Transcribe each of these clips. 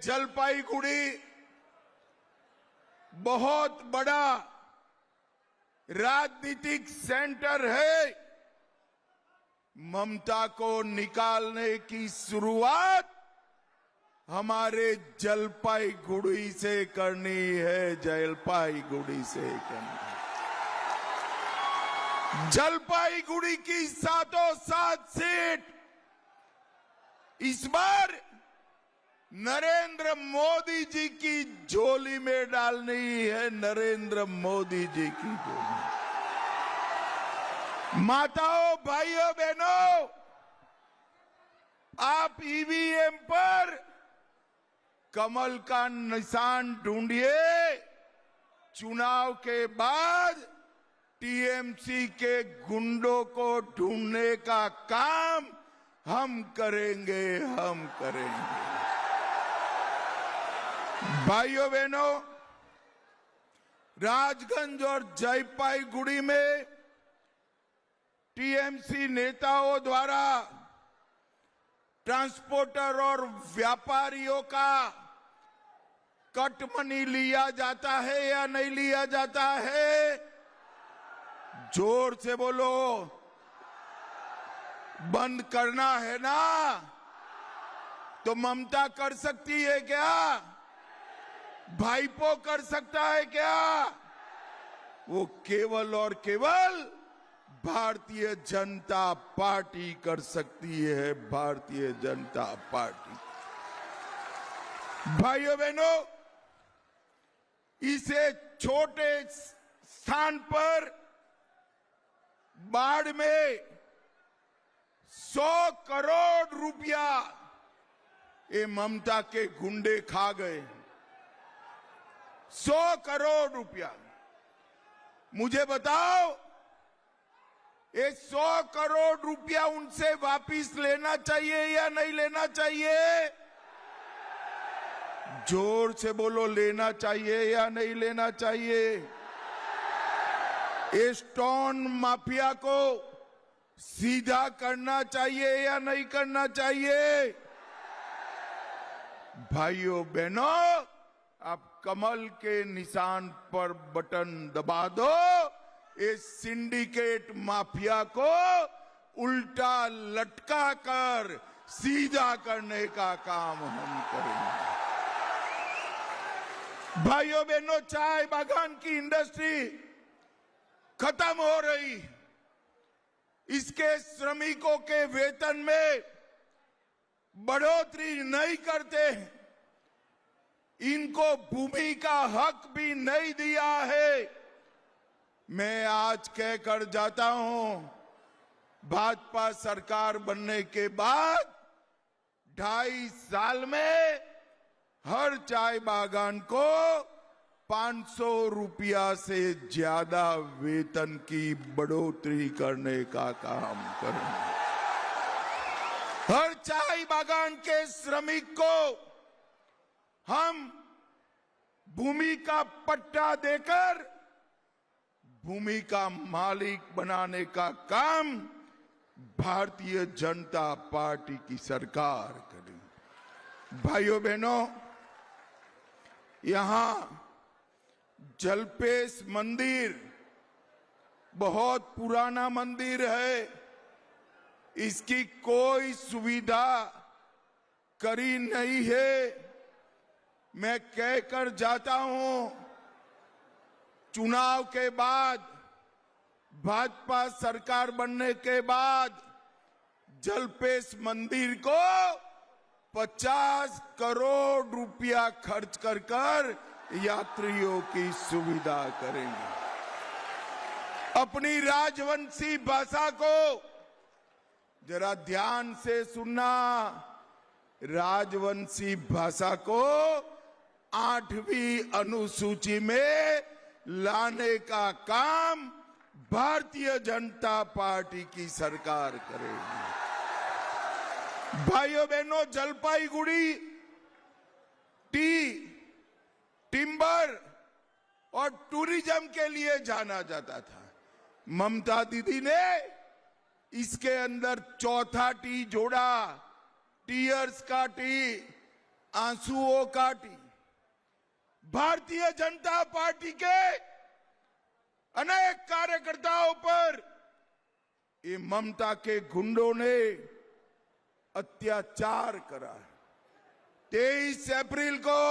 जलपाईगुड़ी बहुत बड़ा राजनीतिक सेंटर है। ममता को निकालने की शुरुआत हमारे जलपाईगुड़ी से करनी है, जलपाईगुड़ी से करनी है। जलपाईगुड़ी की सातों सात सीट इस बार नरेंद्र मोदी जी की झोली में डालनी है, नरेंद्र मोदी जी की झोली। माताओं, भाइयों, बहनों, आप ईवीएम पर कमल का निशान ढूंढिए। चुनाव के बाद टीएमसी के गुंडों को ढूंढने का काम हम करेंगे, हम करेंगे। भाइयों बहनों, राजगंज और जलपाईगुड़ी में टीएमसी नेताओं द्वारा ट्रांसपोर्टर और व्यापारियों का कट मनी लिया जाता है या नहीं लिया जाता है? जोर से बोलो। बंद करना है ना? तो ममता कर सकती है क्या? भाईपो कर सकता है क्या? वो केवल और केवल भारतीय जनता पार्टी कर सकती है, भारतीय जनता पार्टी। भाइयों बहनों, इसे छोटे स्थान पर बाढ़ में 100 करोड़ रुपया ये ममता के गुंडे खा गए। 100 करोड़ रुपया। मुझे बताओ, ये 100 करोड़ रुपया उनसे वापिस लेना चाहिए या नहीं लेना चाहिए? जोर से बोलो, लेना चाहिए या नहीं लेना चाहिए? इस स्टोन माफिया को सीधा करना चाहिए या नहीं करना चाहिए? भाइयों बहनों, आप कमल के निशान पर बटन दबा दो। इस सिंडिकेट माफिया को उल्टा लटका कर सीधा करने का काम हम करेंगे। भाइयों बहनों, चाय बागान की इंडस्ट्री खत्म हो रही। इसके श्रमिकों के वेतन में बढ़ोतरी नहीं करते। इनको भूमि का हक भी नहीं दिया है। मैं आज कहकर जाता हूं, भाजपा सरकार बनने के बाद 2.5 साल में हर चाय बागान को 500 रुपया से ज्यादा वेतन की बढ़ोतरी करने का काम करेंगे। हर चाय बागान के श्रमिक को हम भूमि का पट्टा देकर भूमि का मालिक बनाने का काम भारतीय जनता पार्टी की सरकार करेगी। भाइयों बहनों, यहां जलपेश मंदिर बहुत पुराना मंदिर है। इसकी कोई सुविधा करी नहीं है। मैं कहकर जाता हूं, चुनाव के बाद, भाजपा सरकार बनने के बाद जलपेश मंदिर को 50 करोड़ रुपया खर्च कर यात्रियों की सुविधा करेंगे। अपनी राजवंशी भाषा को जरा ध्यान से सुनना। राजवंशी भाषा को 8वीं अनुसूची में लाने का काम भारतीय जनता पार्टी की सरकार करेगी। भाइयों बहनों, जलपाईगुड़ी टिम्बर और टूरिज्म के लिए जाना जाता था। ममता दीदी ने इसके अंदर चौथा टी जोड़ा, टीयर्स का टी। आंसुओं काटी। भारतीय जनता पार्टी के अनेक कार्यकर्ताओं पर ये ममता के गुंडों ने अत्याचार करा। 23 अप्रैल को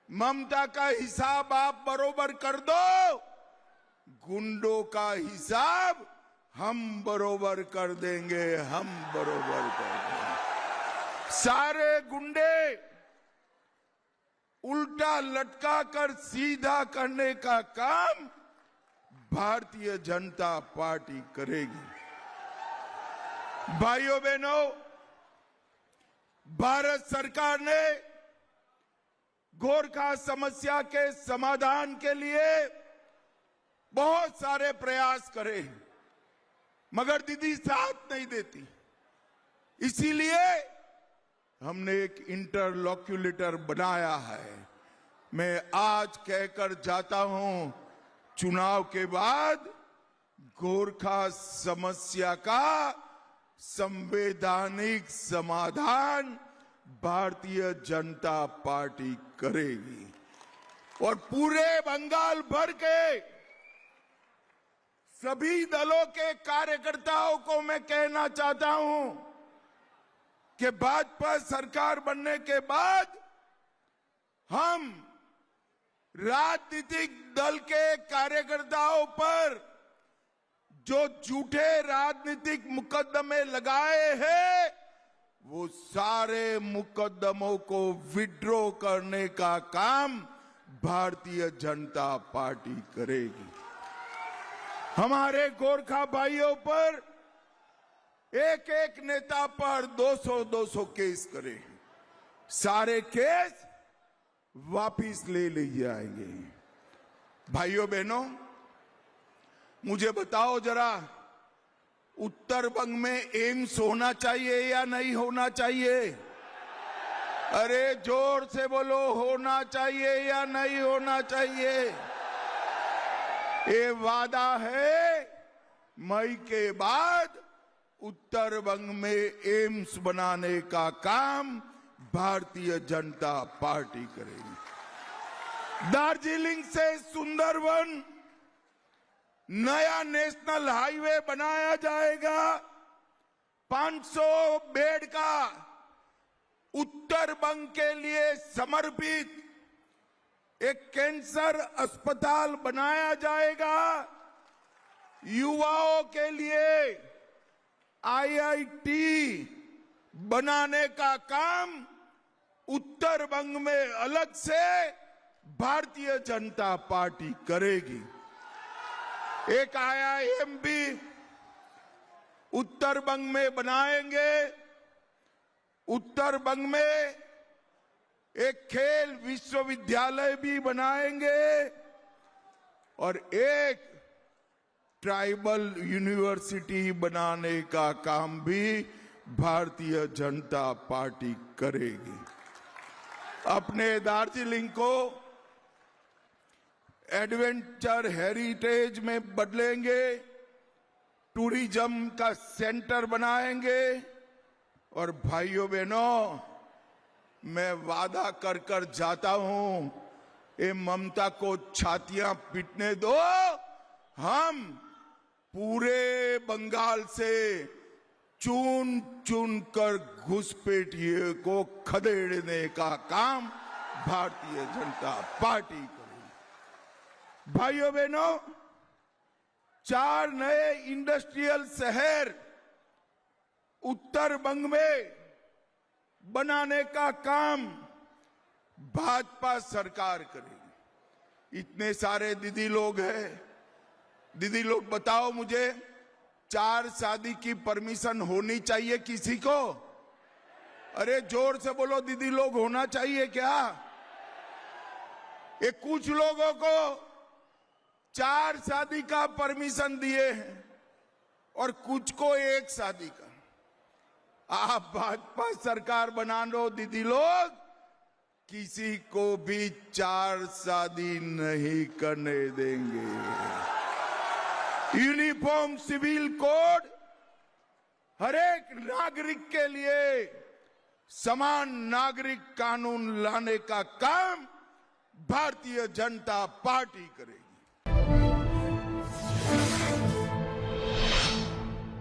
ममता का हिसाब आप बरोबर कर दो, गुंडों का हिसाब हम बरोबर कर देंगे, हम बरोबर कर देंगे। सारे गुंडे उल्टा लटका कर सीधा करने का काम भारतीय जनता पार्टी करेगी। भाइयों बहनों, भारत सरकार ने गोरखा समस्या के समाधान के लिए बहुत सारे प्रयास करे, मगर दीदी साथ नहीं देती। इसीलिए हमने एक इंटरलॉक्यूलेटर बनाया है। मैं आज कहकर जाता हूं, चुनाव के बाद गोरखा समस्या का संवैधानिक समाधान भारतीय जनता पार्टी करेगी। और पूरे बंगाल भर के सभी दलों के कार्यकर्ताओं को मैं कहना चाहता हूं कि भाजपा सरकार बनने के बाद हम राजनीतिक दल के कार्यकर्ताओं पर जो झूठे राजनीतिक मुकदमे लगाए हैं, वो सारे मुकदमों को विड्रॉ करने का काम भारतीय जनता पार्टी करेगी। हमारे गोरखा भाइयों पर एक एक नेता पर 200-200 केस करे, सारे केस वापिस ले जाएंगे। भाइयों बहनों, मुझे बताओ जरा, उत्तर बंग में एम्स होना चाहिए या नहीं होना चाहिए? अरे जोर से बोलो, होना चाहिए या नहीं होना चाहिए? ये वादा है, मई के बाद उत्तर बंग में एम्स बनाने का काम भारतीय जनता पार्टी करेगी। दार्जिलिंग से सुंदरवन नया नेशनल हाईवे बनाया जाएगा, 500 बेड का उत्तर बंग के लिए समर्पित एक कैंसर अस्पताल बनाया जाएगा। युवाओं के लिए आईआईटी बनाने का काम उत्तर बंग में अलग से भारतीय जनता पार्टी करेगी। एक आईआईएम भी उत्तर बंग में बनाएंगे। उत्तर बंग में एक खेल विश्वविद्यालय भी बनाएंगे और एक ट्राइबल यूनिवर्सिटी बनाने का काम भी भारतीय जनता पार्टी करेगी। अपने दार्जिलिंग को एडवेंचर हेरिटेज में बदलेंगे, टूरिज्म का सेंटर बनाएंगे। और भाइयों बहनों, मैं वादा कर कर जाता हूं, ये ममता को छातियां पीटने दो, हम पूरे बंगाल से चुन चुन कर घुसपैठिए को खदेड़ने का काम भारतीय जनता पार्टी करेगी। भाइयों बहनों, 4 नए इंडस्ट्रियल शहर उत्तर बंग में बनाने का काम भाजपा सरकार करेगी। इतने सारे दीदी लोग हैं, दीदी लोग बताओ मुझे, 4 शादी की परमिशन होनी चाहिए किसी को? अरे जोर से बोलो दीदी लोग, होना चाहिए क्या? ये कुछ लोगों को 4 शादी का परमिशन दिए हैं और कुछ को 1 शादी का। आप भाजपा सरकार बना लो दीदी लोग, किसी को भी 4 शादी नहीं करने देंगे। यूनिफॉर्म सिविल कोड हर एक नागरिक के लिए समान नागरिक कानून लाने का काम भारतीय जनता पार्टी करेगी।